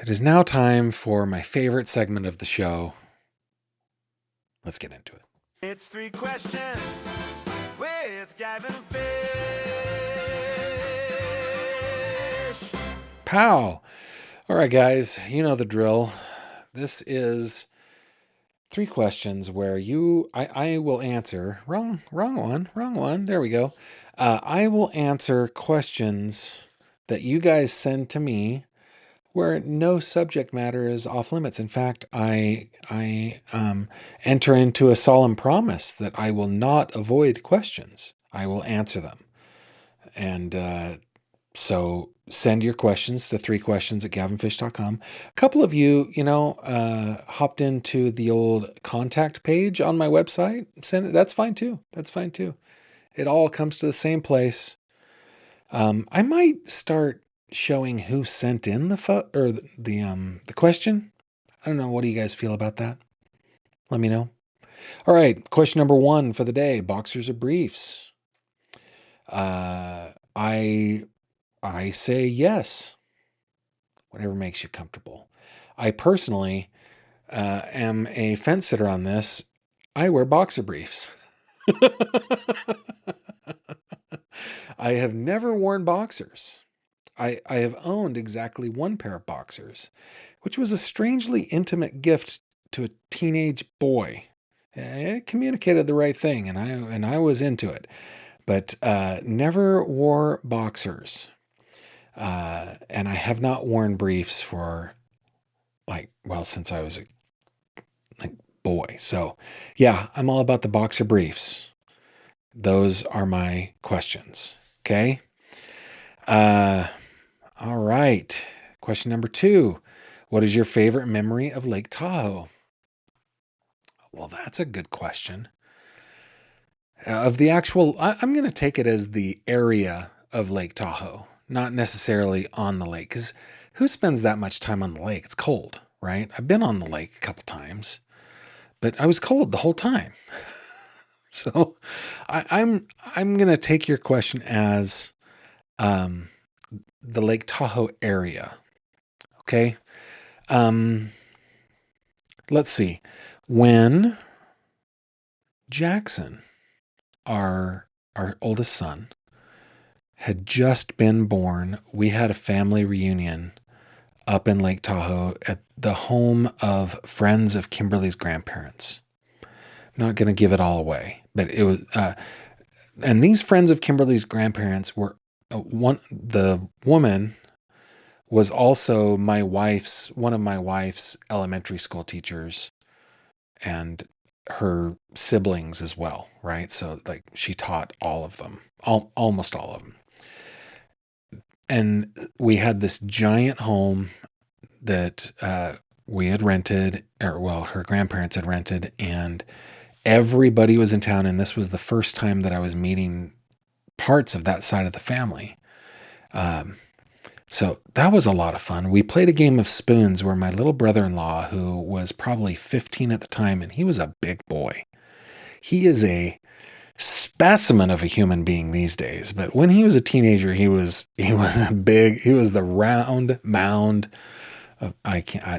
It is now time for my favorite segment of the show. Let's get into it. It's 3 questions with Gavin Fish. Pow! All right, guys, you know the drill. This is 3 questions where I will answer. Wrong one. There we go. I will answer questions that you guys send to me where no subject matter is off limits. In fact, I enter into a solemn promise that I will not avoid questions. I will answer them. And so send your questions to 3questions@gavinfish.com. A couple of you, hopped into the old contact page on my website. Send it. That's fine too. It all comes to the same place. I might start showing who sent in the question. I don't know. What do you guys feel about that? Let me know. All right. Question number 1 for the day: boxers or briefs? I say yes. Whatever makes you comfortable. I personally am a fence sitter on this. I wear boxer briefs. I have never worn boxers. I have owned exactly 1 pair of boxers, which was a strangely intimate gift to a teenage boy. It communicated the right thing, and I was into it, but never wore boxers. And I have not worn briefs for since I was a boy. So yeah, I'm all about the boxer briefs. Those are my questions. Okay. All right. Question number 2. What is your favorite memory of Lake Tahoe? Well, that's a good question. Of the actual, I'm going to take it as the area of Lake Tahoe, not necessarily on the lake, because who spends that much time on the lake? It's cold, right? I've been on the lake a couple times, but I was cold the whole time. So I'm going to take your question as the Lake Tahoe area. Okay. Let's see. When Jackson, our oldest son, had just been born, we had a family reunion up in Lake Tahoe at the home of friends of Kimberly's grandparents. I'm not going to give it all away, but it was, and these friends of Kimberly's grandparents were the woman was also one of my wife's elementary school teachers and her siblings as well, right? So like she taught all of them, almost all of them. And we had this giant home that we had rented, or well, her grandparents had rented, and everybody was in town. And this was the first time that I was meeting parts of that side of the family. So that was a lot of fun. We played a game of spoons where my little brother-in-law, who was probably 15 at the time, and he was a big boy. He is a specimen of a human being these days, but when he was a teenager, he was he was the round mound of,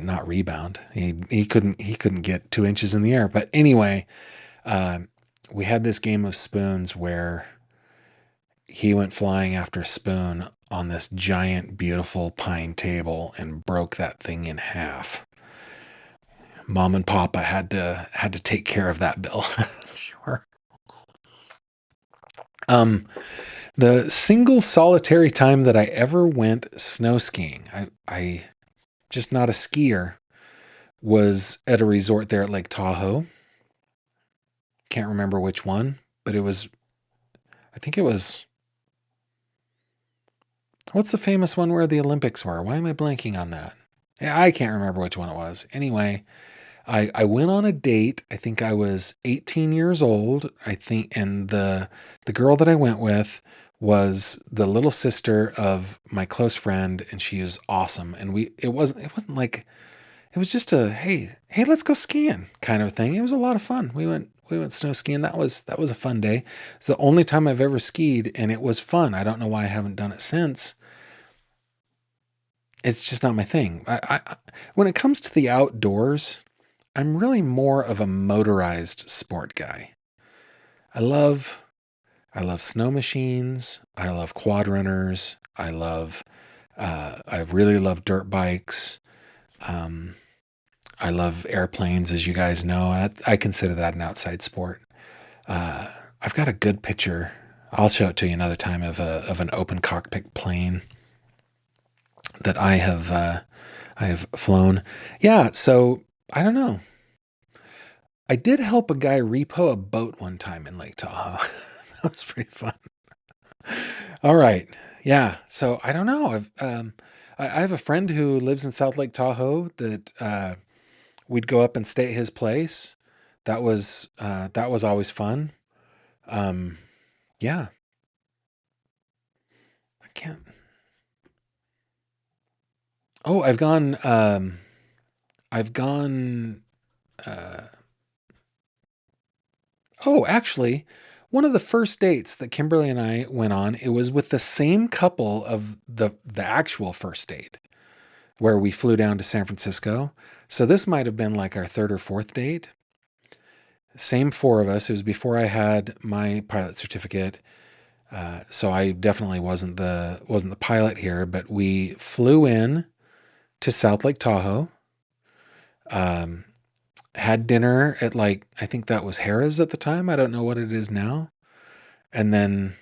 not rebound. He couldn't get 2 inches in the air. But anyway, we had this game of spoons where he went flying after a spoon on this giant, beautiful pine table and broke that thing in half. Mom and Papa had to take care of that bill. Sure. The single solitary time that I ever went snow skiing, I just not a skier, was at a resort there at Lake Tahoe. Can't remember which one, but I think it was, what's the famous one where the Olympics were? Why am I blanking on that? Yeah, I can't remember which one it was. Anyway, I went on a date. I think I was 18 years old, I think, and the girl that I went with was the little sister of my close friend, and she is awesome. And it wasn't like, it was just a hey, let's go skiing kind of thing. It was a lot of fun. We went snow skiing. That was a fun day. It's the only time I've ever skied, and it was fun. I don't know why I haven't done it since. It's just not my thing. When it comes to the outdoors, I'm really more of a motorized sport guy. I love snow machines. I love quad runners. I really love dirt bikes. I love airplanes, as you guys know. I consider that an outside sport. I've got a good picture. I'll show it to you another time of an open cockpit plane that I have flown. Yeah. So I don't know. I did help a guy repo a boat one time in Lake Tahoe. That was pretty fun. All right. Yeah. So I don't know. I have a friend who lives in South Lake Tahoe that we'd go up and stay at his place. That was always fun. Yeah. I can't. Oh, I've gone. Oh, actually, one of the first dates that Kimberly and I went on, it was with the same couple of the actual first date, where we flew down to San Francisco. So this might have been like our third or fourth date. Same four of us. It was before I had my pilot certificate. So I definitely wasn't the pilot here, but we flew in to South Lake Tahoe. Had dinner at, like, I think that was Harrah's at the time. I don't know what it is now. And then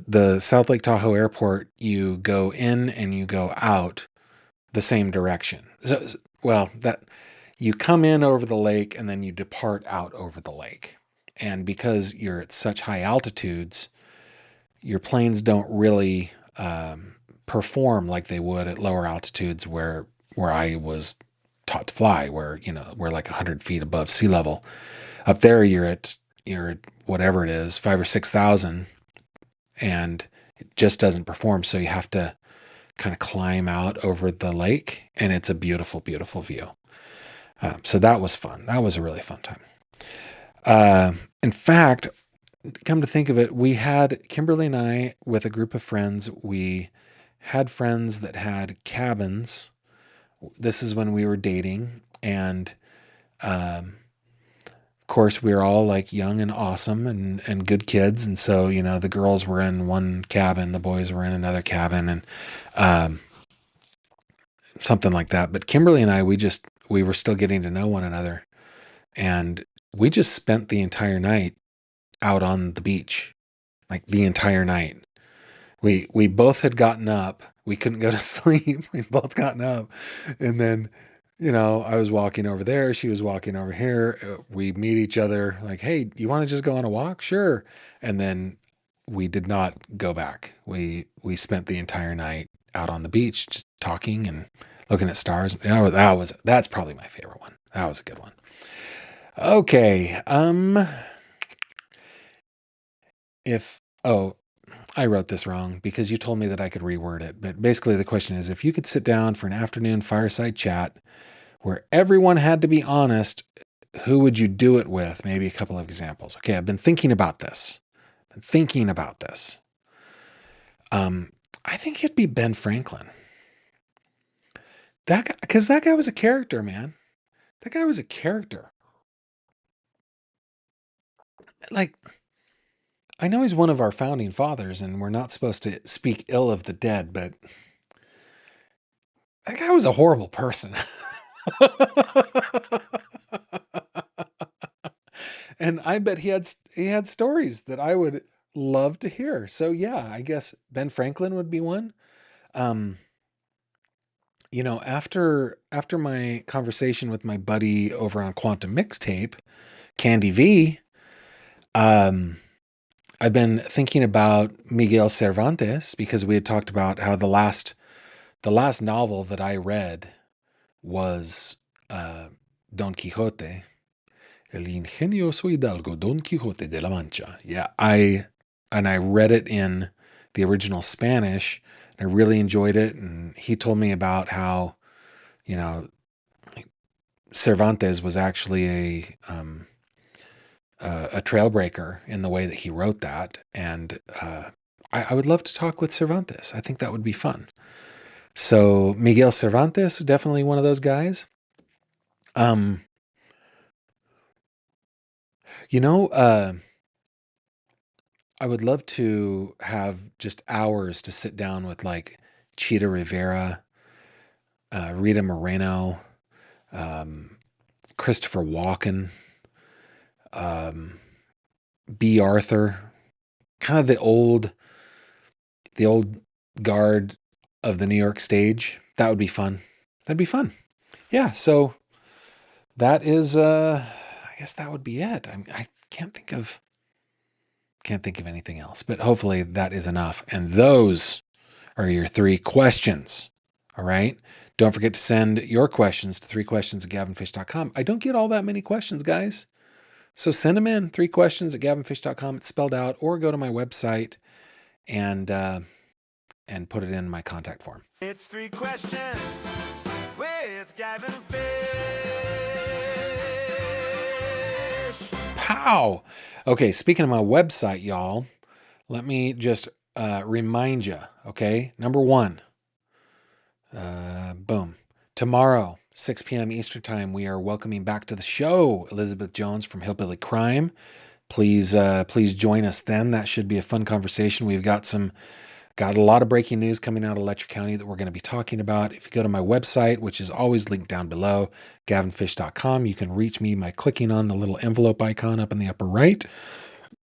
the South Lake Tahoe airport, you go in and you go out the same direction. So, well, that you come in over the lake and then you depart out over the lake. And because you're at such high altitudes, your planes don't really perform like they would at lower altitudes where I was taught to fly, where we're like 100 feet above sea level. Up there, you're at whatever it is, 5,000 or 6,000, and it just doesn't perform. So you have to kind of climb out over the lake, and it's a beautiful, beautiful view. So that was fun. That was a really fun time. In fact, come to think of it, we had Kimberly and I with a group of friends. We had friends that had cabins. This is when we were dating, and of course we were all like young and awesome and good kids, and so the girls were in one cabin, the boys were in another cabin, and something like that. But Kimberly and I, we were still getting to know one another, and we just spent the entire night out on the beach, like the entire night. We both had gotten up. We couldn't go to sleep. We'd both gotten up, and then I was walking over there. She was walking over here. We meet each other like, hey, you want to just go on a walk? Sure. And then we did not go back. We spent the entire night out on the beach, just talking and looking at stars. That's probably my favorite one. That was a good one. Okay. I wrote this wrong because you told me that I could reword it. But basically the question is, if you could sit down for an afternoon fireside chat where everyone had to be honest, who would you do it with? Maybe a couple of examples. Okay, I've been thinking about this. I think it'd be Ben Franklin. That guy, because that guy was a character, man. That guy was a character. Like, I know he's one of our founding fathers, and we're not supposed to speak ill of the dead, but that guy was a horrible person. And I bet he had stories that I would love to hear. So yeah, I guess Ben Franklin would be one. Um, after my conversation with my buddy over on Quantum Mixtape, Candy V, um, I've been thinking about Miguel Cervantes because we had talked about how the last novel that I read was Don Quixote, El ingenioso hidalgo Don Quixote de la Mancha. Yeah, I read it in the original Spanish. I really enjoyed it, and he told me about how, Cervantes was actually a trailbreaker in the way that he wrote that, and I would love to talk with Cervantes. I think that would be fun. So Miguel Cervantes, definitely one of those guys. Um, you know, uh, I would love to have just hours to sit down with like Cheetah Rivera, Rita Moreno, um, Christopher Walken, um, B. Arthur, kind of the old guard of the New York stage. That would be fun. That'd be fun. Yeah. So that is, I guess that would be it. I can't think of anything else, but hopefully that is enough. And those are your 3 questions. All right. Don't forget to send your questions to 3questions@gavinfish.com. I don't get all that many questions, guys. So send them in, 3questions@gavinfish.com. It's spelled out, or go to my website and put it in my contact form. It's 3 questions with Gavin Fish. Pow! Okay, speaking of my website, y'all, let me just remind you, okay? Number 1, boom. Tomorrow, 6 p.m. Eastern Time, we are welcoming back to the show Elizabeth Jones from Hillbilly Crime. Please join us then. That should be a fun conversation. We've got a lot of breaking news coming out of Letcher County that we're going to be talking about. If you go to my website, which is always linked down below, gavinfish.com, you can reach me by clicking on the little envelope icon up in the upper right.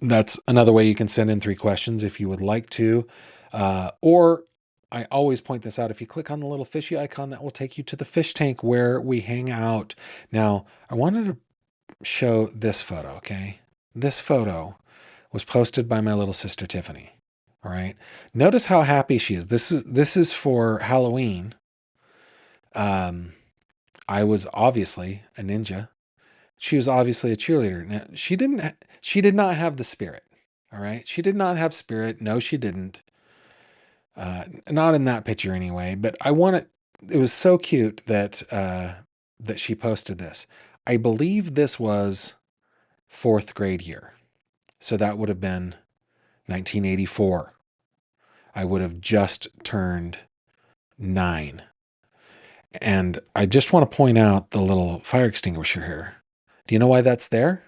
That's another way you can send in 3 questions if you would like to. Or I always point this out. If you click on the little fishy icon, that will take you to the fish tank where we hang out. Now, I wanted to show this photo, okay? This photo was posted by my little sister, Tiffany. All right. Notice how happy she is. This is for Halloween. I was obviously a ninja. She was obviously a cheerleader. Now, she did not have the spirit. All right. She did not have spirit. No, she didn't. Not in that picture anyway, but it was so cute that she posted this. I believe this was 4th grade year. So that would have been 1984. I would have just turned 9. And I just want to point out the little fire extinguisher here. Do you know why that's there?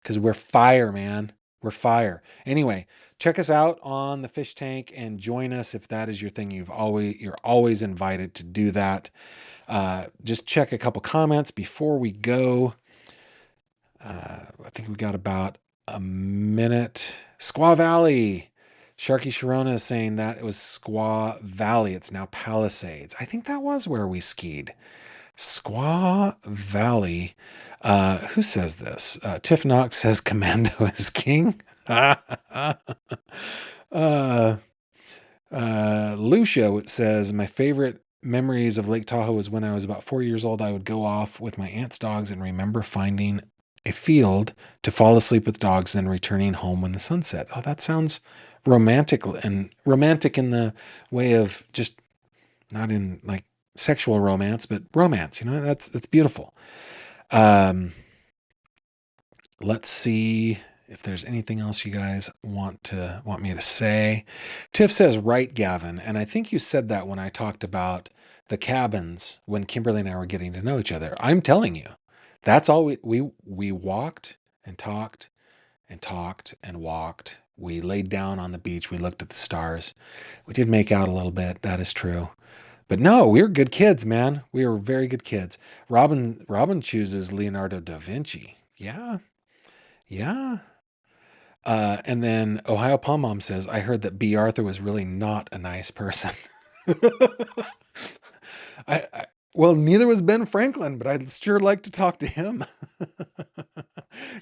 Because we're fire, man. We're fire. Anyway, check us out on the fish tank and join us if that is your thing. You're always invited to do that. Just check a couple comments before we go. I think we got about a minute. Squaw Valley. Sharky Sharona is saying that it was Squaw Valley. It's now Palisades. I think that was where we skied. Squaw Valley. Who says this? Tiff Knox says Commando is king. Lucia says, my favorite memories of Lake Tahoe was when I was about 4 years old. I would go off with my aunt's dogs and remember finding a field to fall asleep with dogs and returning home when the sun set. Oh, that sounds romantic, and romantic in the way of just not in like sexual romance, but romance. You know, that's beautiful. Let's see if there's anything else you guys want me to say. Tiff says, right, Gavin. And I think you said that when I talked about the cabins when Kimberly and I were getting to know each other. I'm telling you, that's all we walked and talked and talked and walked. We laid down on the beach. We looked at the stars. We did make out a little bit. That is true. But no, we were good kids, man. We were very good kids. Robin chooses Leonardo da Vinci. Yeah. Yeah. And then Ohio Palm Mom says, I heard that B. Arthur was really not a nice person. Well, neither was Ben Franklin, but I'd sure like to talk to him.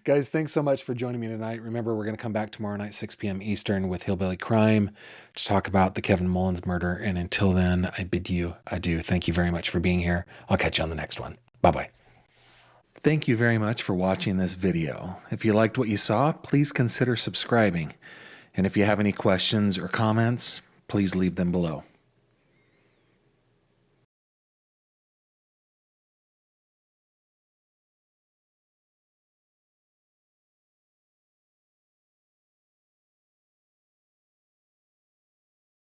Guys, thanks so much for joining me tonight. Remember, we're going to come back tomorrow night, 6 p.m. Eastern with Hillbilly Crime to talk about the Kevin Mullins murder. And until then, I bid you adieu. Thank you very much for being here. I'll catch you on the next one. Bye-bye. Thank you very much for watching this video. If you liked what you saw, please consider subscribing. And if you have any questions or comments, please leave them below.